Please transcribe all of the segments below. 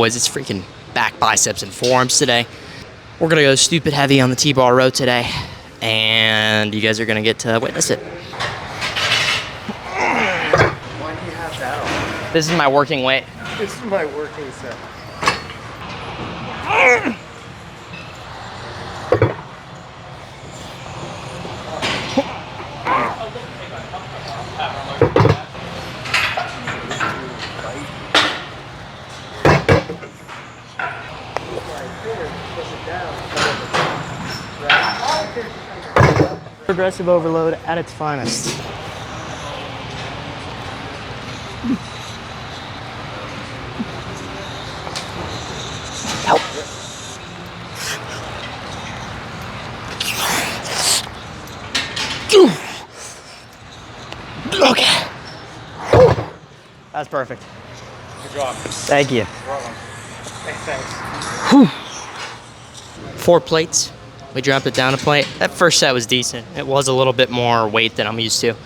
boys, it's freaking back, biceps, and forearms today. We're gonna go stupid heavy on the T-bar row today, and you guys are gonna get to witness it. Why do you have that on? This is my working weight. This is my working set. Progressive overload at its finest. Help. Okay. That's perfect. Good job. Thank you. Hey, thanks. Whew. 4 plates. We dropped it down a plate. That first set was decent. It was a little bit more weight than I'm used to.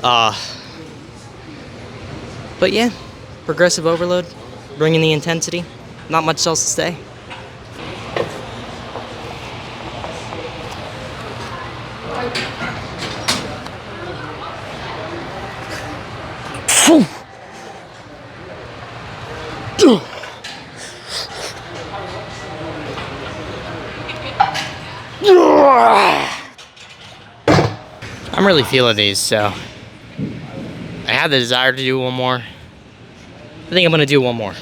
But yeah, progressive overload, bringing the intensity. Not much else to say. I'm really feeling these, so I have the desire to do one more. I think I'm gonna do one more.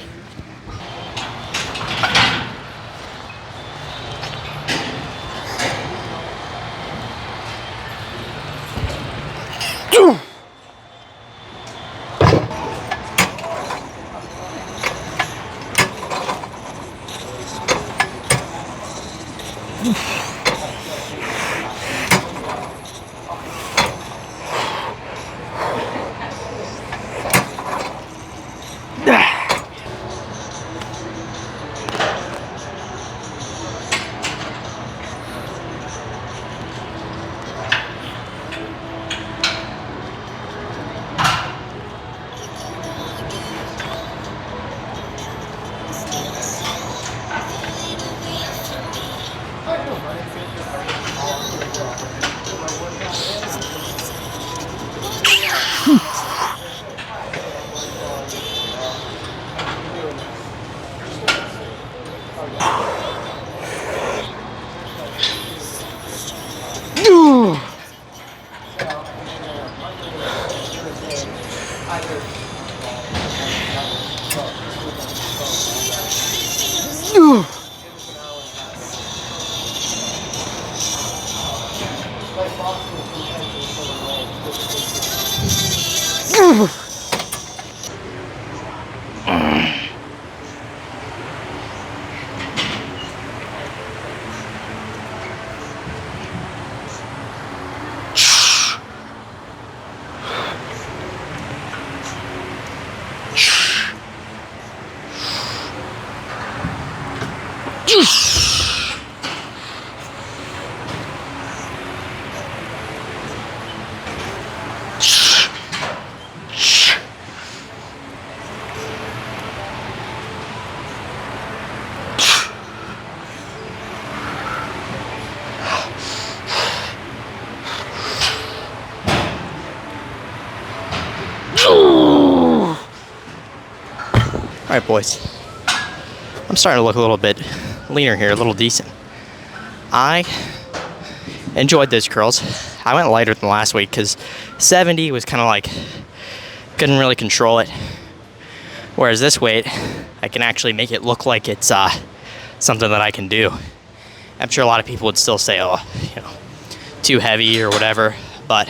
All right, boys. I'm starting to look a little bit leaner here, a little decent. I enjoyed those curls. I went lighter than last week because 70 was kind of like, couldn't really control it. Whereas this weight, I can actually make it look like it's something that I can do. I'm sure a lot of people would still say, oh, you know, too heavy or whatever. But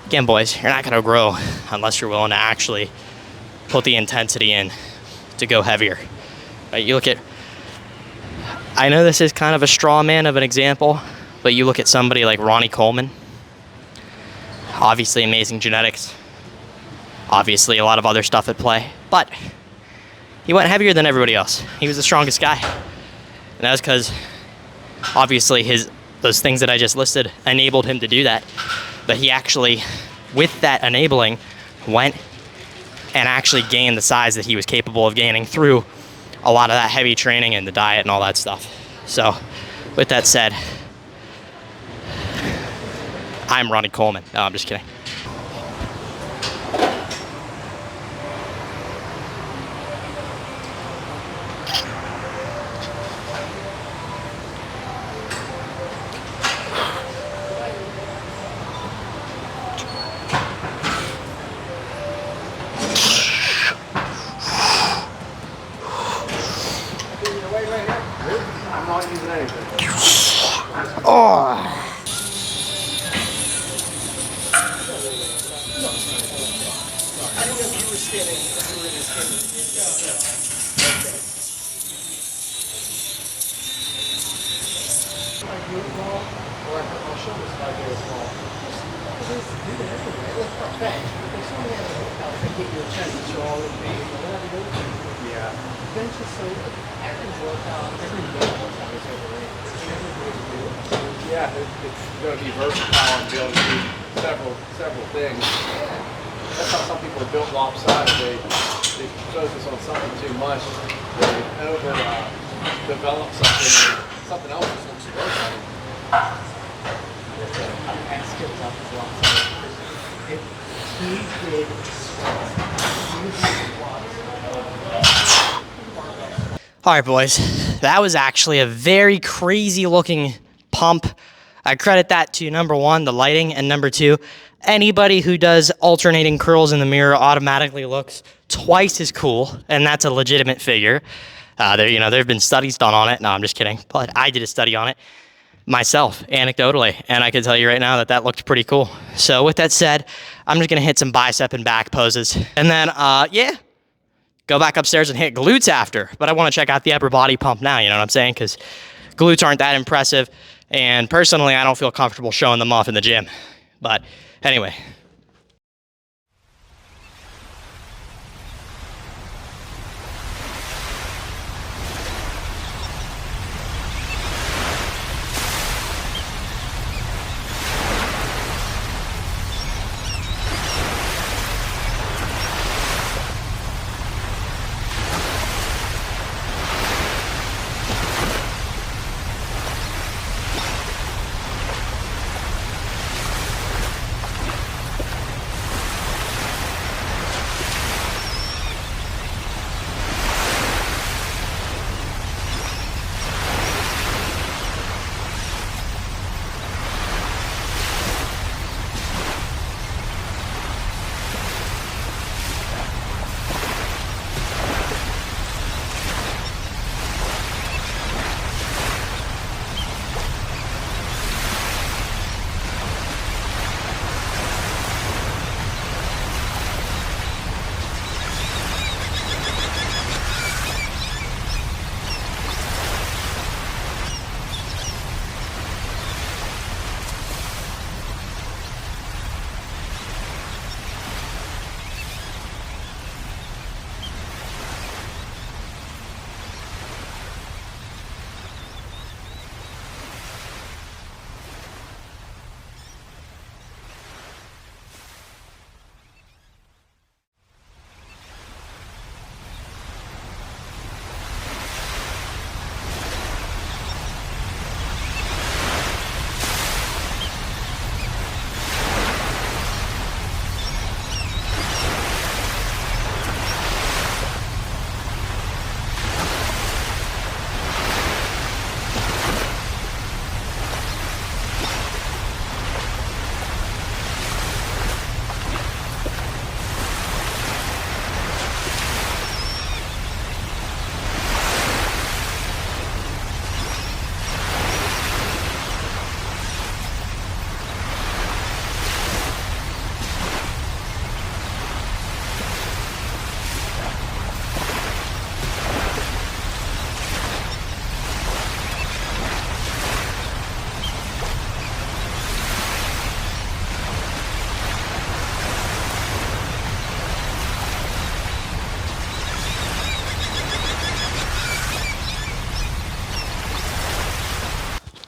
again, boys, you're not going to grow unless you're willing to actually put the intensity in to go heavier. Right? You look at, I know this is kind of a straw man of an example, but you look at somebody like Ronnie Coleman. Obviously amazing genetics. Obviously a lot of other stuff at play, but he went heavier than everybody else. He was the strongest guy. And that was because obviously those things that I just listed enabled him to do that. But he actually, with that enabling, went and actually gained the size that he was capable of gaining through a lot of that heavy training and the diet and all that stuff. So with that said, I'm Ronnie Coleman. No, I'm just kidding. I'm not using anything. Oh. Yeah, it's going to be versatile and be able to do several things. That's how some people are built lopsided. They focus on something too much. They over develop something, and something else just looks versatile. All right, boys, that was actually a very crazy looking pump. I credit that to number one, the lighting, and number two, anybody who does alternating curls in the mirror automatically looks twice as cool, and that's a legitimate figure. There have been studies done on it. No, I'm just kidding, but I did a study on it myself, anecdotally, and I can tell you right now that that looked pretty cool. So with that said, I'm just gonna hit some bicep and back poses, and then yeah, go back upstairs and hit glutes after. But I want to check out the upper body pump now, you know what I'm saying? Because glutes aren't that impressive, and personally, I don't feel comfortable showing them off in the gym. But anyway.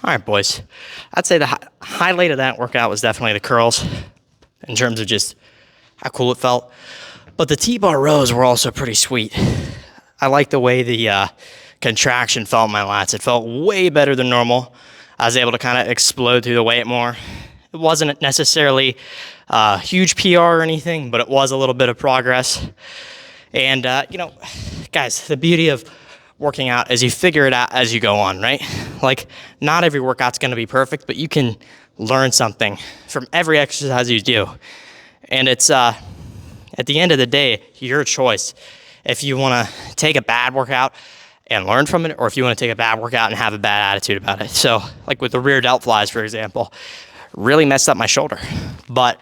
All right, boys. I'd say the highlight of that workout was definitely the curls in terms of just how cool it felt. But the T-bar rows were also pretty sweet. I like the way the contraction felt in my lats. It felt way better than normal. I was able to kind of explode through the weight more. It wasn't necessarily a huge PR or anything, but it was a little bit of progress. And, you know, guys, the beauty of working out is you figure it out as you go on, right? Like, not every workout's going to be perfect, but you can learn something from every exercise you do. And it's, at the end of the day, your choice. If you want to take a bad workout and learn from it, or if you want to take a bad workout and have a bad attitude about it. So, like with the rear delt flies, for example, really messed up my shoulder. But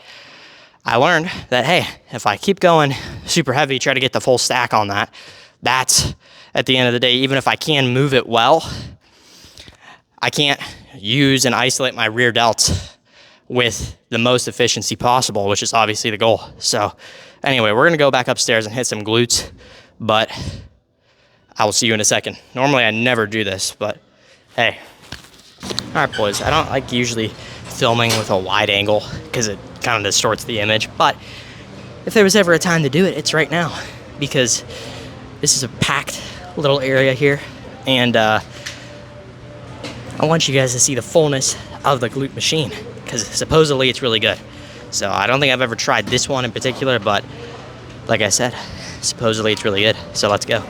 I learned that, hey, if I keep going super heavy, try to get the full stack on that, that's, at the end of the day, even if I can move it well, I can't use and isolate my rear delts with the most efficiency possible, which is obviously the goal. So anyway, we're gonna go back upstairs and hit some glutes, but I will see you in a second. Normally I never do this, but hey. All right, boys, I don't like usually filming with a wide angle because it kind of distorts the image, but if there was ever a time to do it, it's right now, because this is a packed little area here, and I want you guys to see the fullness of the glute machine, because supposedly it's really good. So I don't think I've ever tried this one in particular, but like I said, supposedly it's really good. So let's go.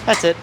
That's it.